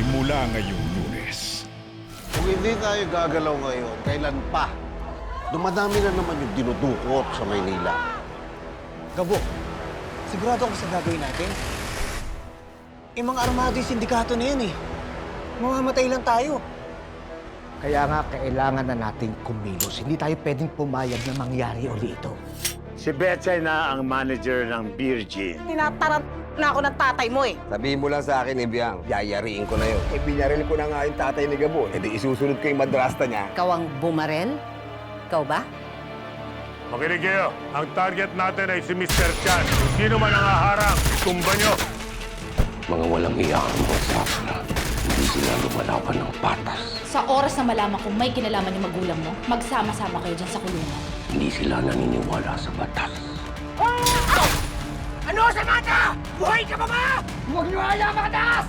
simula ngayong Lunes. Kung hindi tayo gagalaw ngayon, kailan pa? Dumadami na naman yung dinudukot sa Maynila. Gabo, sigurado ako sa gagawin natin. Mga armado yung sindikato na yan eh. Mamamatay lang tayo. Kaya nga kailangan na nating kumilos. Hindi tayo pwedeng pumayag na mangyari uli ito. Si Betchay na ang manager ng Beer Gin. Tinatarant na ako ng tatay mo eh. Sabihin mo lang sa akin, Ibiang, yayariin ko na yun. Eh, binaril ko na nga yung tatay ni Gabo. Eh, di isusunod ko yung madrasta niya. Ikaw ang bumarel? Ikaw ba? Makinig kayo. Ang target natin ay si Mr. Chan. Kung sino man ang haharang, tumba nyo. Mga walang iyakang mga sakla, hindi sila lumalaban ng patas. Sa oras na malaman kung may kinalaman yung magulang mo, magsama-sama kayo dyan sa kulungan. Hindi sila naniniwala sa batas. Ano sa mata? Buhay ka pa ba? Huwag niyo ayaw makatas!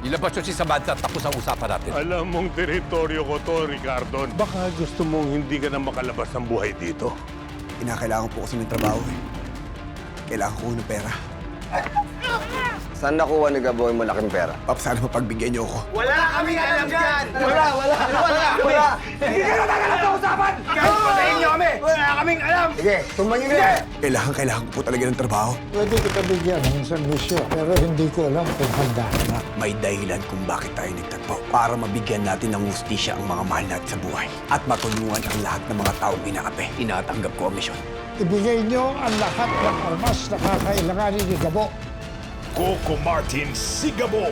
Ilabas nyo si Samantha at tapos ang usapan natin. Alam mong teritoryo ko to, Ricardon. Baka gusto mong hindi ka na makalabas ng buhay dito. Kinakailangan po kasi ng trabaho eh. Kailangan ko ng pera. Saan nakuha ni Gabo yung malaking pera? Pap, sana mapagbigyan niyo ako. Wala kaming alam dyan! Wala! Hindi ka na tagalan sa usapan! Kahit patayin niyo kami! Wala kaming alam! Sige, tumayo na! Kailangan ko po talaga ng trabaho. Pwede kita bigyan ng isang misyo, pero hindi ko alam kung handa na. May dahilan kung bakit tayo nagtagpo. Para mabigyan natin ng hustisya ang mga mahal natin sa buhay. At matulungan ang lahat ng mga taong inaapi. Inatanggap ko ang misyon. Ibigay niyo ang lahat ng armas na kakailanganin ni Gabo. Coco Martin Sigabo.